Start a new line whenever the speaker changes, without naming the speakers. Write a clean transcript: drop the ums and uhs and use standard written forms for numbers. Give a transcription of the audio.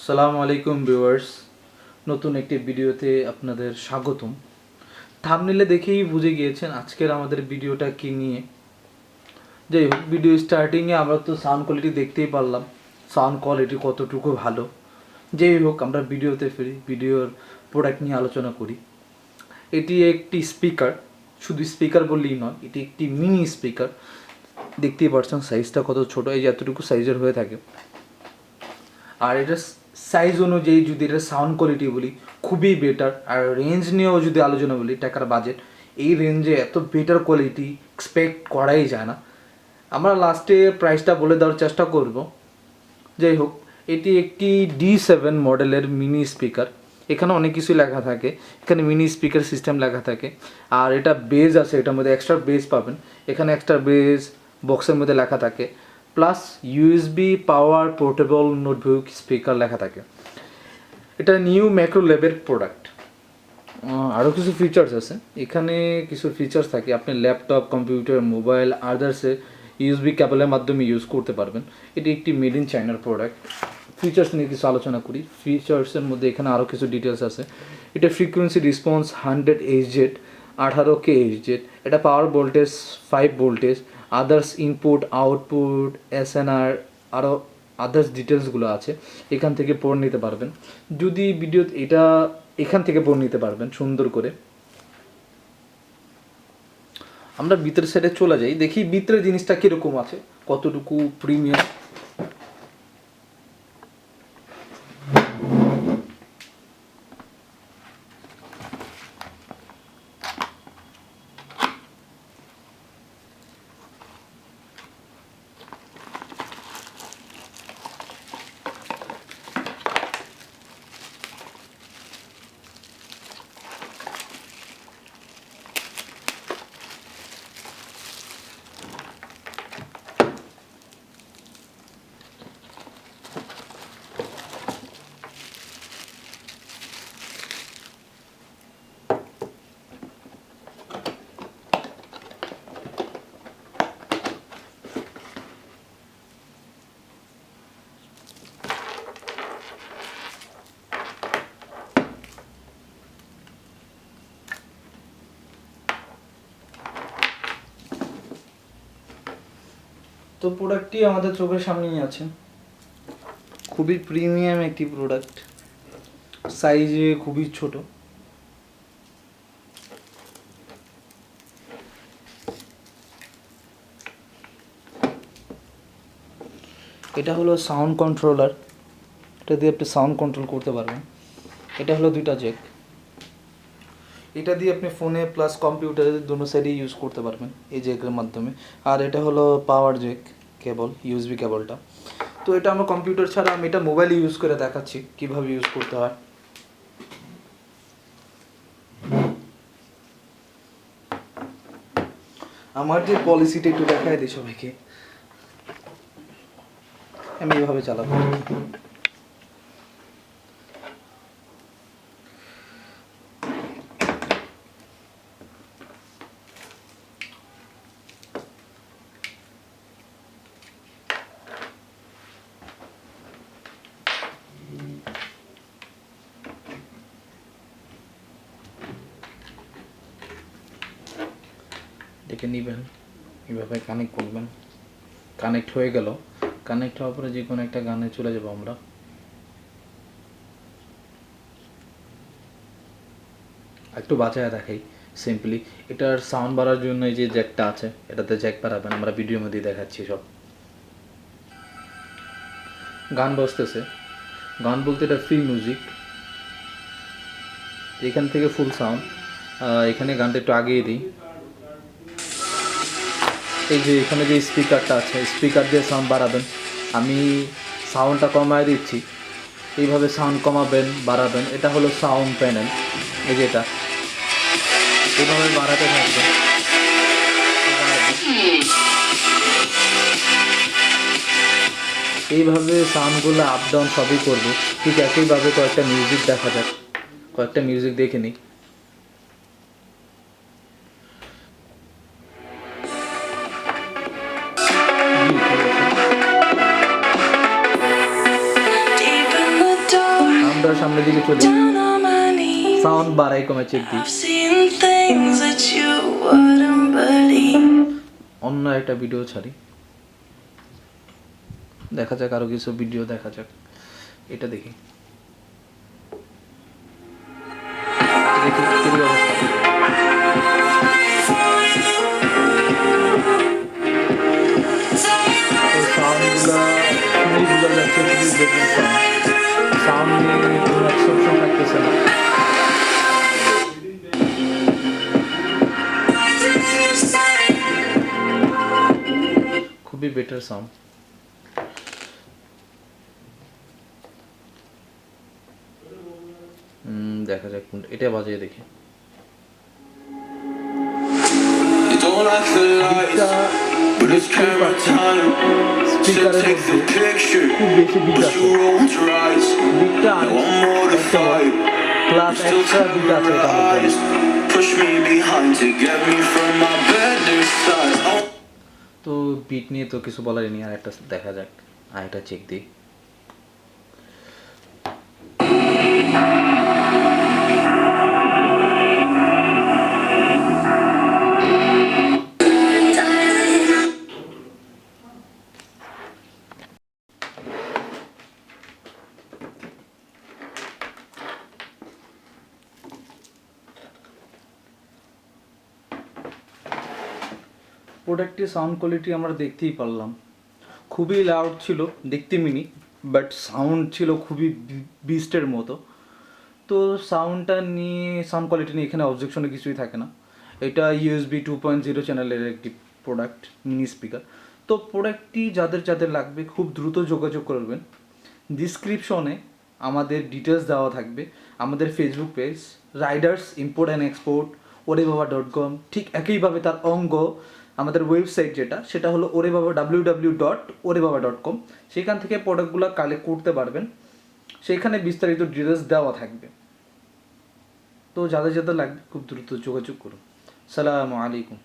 সালামু আলাইকুম ভিউয়ার্স, নতুন একটি ভিডিওতে আপনাদের স্বাগতম। থাম্বনেলে দেখেই বুঝে গিয়েছেন আজকের আমাদের ভিডিওটা কি নিয়ে। যাই হোক, ভিডিও স্টার্টিংয়ে আমরা তো সাউন্ড কোয়ালিটি দেখতেই পারলাম, সাউন্ড কোয়ালিটি কতটুকু ভালো। যাই হোক, আমরা ভিডিওতে ফিরি, ভিডিওর প্রোডাক্ট নিয়ে আলোচনা করি। এটি একটি স্পিকার, শুধু স্পিকার বললেই নয়, এটি একটি মিনি স্পিকার। দেখতেই পাচ্ছেন সাইজটা কত ছোটো, এই যে এতটুকু সাইজের হয়ে থাকে। আর এটা সাইজ অনুযায়ী যদি এটা সাউন্ড কোয়ালিটি বলি খুবই বেটার, আর রেঞ্জ নিয়েও যদি আলোচনা বলি, টাকার বাজেট এই রেঞ্জে এত বেটার কোয়ালিটি এক্সপেক্ট করাই যায় না। আমরা লাস্টে প্রাইসটা বলে দেওয়ার চেষ্টা করব। যাই হোক, এটি একটি D7 মডেলের মিনি স্পিকার। এখানে অনেক কিছু লেখা থাকে, এখানে মিনি স্পিকার সিস্টেম লেখা থাকে। আর এটা বেজ আছে, এটার মধ্যে এক্সট্রা বেজ পাবেন, এখানে এক্সট্রা বেজ বক্সের মধ্যে লেখা থাকে, প্লাস USB পাওয়ার পোর্টেবল নোটবুক স্পিকার লেখা থাকে। এটা নিউ ম্যাক্রো লেভেল প্রোডাক্ট। আরও কিছু ফিচার্স আছে, এখানে কিছু ফিচার্স থাকে আপনি ল্যাপটপ, কম্পিউটার, মোবাইল, আদার্সে USB কেবলের মাধ্যমে ইউজ করতে পারবেন। এটি একটি মেড ইন চায়নার প্রোডাক্ট। ফিচার্স নিয়ে কিছু আলোচনা করি। ফিচার্সের মধ্যে এখানে আরও কিছু ডিটেলস আছে। এটা frequency response 100 Hz, 18K Hz। এটা power voltage 5 voltage, others input output SNR, আরও আদার্স ডিটেলসগুলো আছে, এখান থেকে পড়ে নিতে পারবেন। যদি ভিডিও এটা এখান থেকে পড়ে নিতে পারবেন সুন্দর করে। আমরা ভিতরের সাইডে চলে যাই, দেখি ভিতরে জিনিসটা কীরকম আছে, কতটুকু প্রিমিয়াম। তো প্রোডাক্টটি আমাদের চোখের সামনেই আছে, খুবই প্রিমিয়াম একটি প্রোডাক্ট, সাইজে খুবই ছোট। এটা হলো সাউন্ড কন্ট্রোলার, এটা দিয়ে আপনি সাউন্ড কন্ট্রোল করতে পারবেন। এটা হলো দুইটা জ্যাক, এটা দিয়ে আপনি ফোনে প্লাস কম্পিউটারে দুটো সাইডে ইউজ করতে পারবেন এই জ্যাকের মাধ্যমে। আর এটা হলো পাওয়ার জ্যাক কেবল, USB কেবলটা। তো এটা আমার কম্পিউটার ছাড়া আমি এটা মোবাইলে ইউজ করে দেখাচ্ছি কিভাবে ইউজ করতে হয়। আমার যে পলিসিটা একটু দেখায় দিই সবাইকে, আমি এভাবে চালাবো। এটাকে নেবেন, এভাবে কানেক্ট করবেন, কানেক্ট হয়ে গেল। কানেক্ট হওয়ার পরে যে কোনো একটা গানে চলে যাব আমরা। একটু বাঁচায় দেখাই সিম্পলি, এটার সাউন্ড বাড়ার জন্য এই যে জ্যাকটা আছে, এটাতে জ্যাক বাড়াবেন, আমরা ভিডিওর মধ্যে দেখাচ্ছি সব। গান বসতেছে, গান বলতে এটা ফ্রি মিউজিক, এখান থেকে ফুল সাউন্ড। এখানে গানটা একটু আগিয়ে দিই, এই যে এখানে যে স্পিকারটা আছে, স্পিকার দিয়ে সাউন্ড বাড়াবেন। আমি সাউন্ডটা কমায় দিচ্ছি, এইভাবে সাউন্ড কমাবেন বাড়াবেন। এটা হলো সাউন্ড প্যানেল, এই যে এটা এইভাবে বাড়াতে থাকবেন। এইভাবে সাউন্ডগুলো আপ ডাউন সবই করবো। ঠিক একইভাবে কয়েকটা মিউজিক দেখা যাক, কয়েকটা মিউজিক দেখে নিই।
Deep in the dark
সাউন্ডটা সামনের দিকে চলে সাউন্ড বাড়াই কমে চেক দিই। অন্য একটা ভিডিও ছাড়ি, দেখা যাক আরো কিছু ভিডিও দেখা যাক। এটা দেখি দেখি কি অবস্থা। সাউন্ডগুলো খুবই বোঝা যাচ্ছে, খুবই বেটার সাউন্ড নিয়ে কোনো এক্সেপশন থাকতেছে না। খুবই বেটার সাউন্ড। দেখা যাক এটা বাজিয়ে দেখি। স্পিকারের মধ্যে খুব বেশি বিট আছে, বিটটা প্লাস এক্সট্রা বিট আছে এটার মধ্যে। তো বিট নিয়ে তো কিছু বলারই নেই, আর একটা দেখা যাক, আর একটা চেক দিই। প্রোডাক্টের সাউন্ড কোয়ালিটি আমরা দেখতেই পারলাম, খুবই লাউড ছিল দেখতে মিনি, বাট সাউন্ড ছিল খুবই বিস্টের মতো। তো সাউন্ডটা নিয়ে, সাউন্ড কোয়ালিটি নিয়ে এখানে অবজেকশনে কিছুই থাকে না। এটা USB 2.0 চ্যানেলের একটি প্রোডাক্ট, মিনি স্পিকার। তো প্রোডাক্টটি যাদের যাদের লাগবে খুব দ্রুত যোগাযোগ করবেন। ডিসক্রিপশনে আমাদের ডিটেলস দেওয়া থাকবে, আমাদের Facebook page Riders import and export orebaba.com, ঠিক একইভাবে তার অঙ্গ আমাদের ওয়েবসাইট যেটা, সেটা হলো orebaba www.orebaba.com। সেখান থেকে প্রোডাক্টগুলো কালেক্ট করতে পারবেন, সেখানে বিস্তারিত ডিটেলস দেওয়া থাকবে। তো যাদের যাদের লাগবে খুব দ্রুত যোগাযোগ করুন। সালামু আলাইকুম।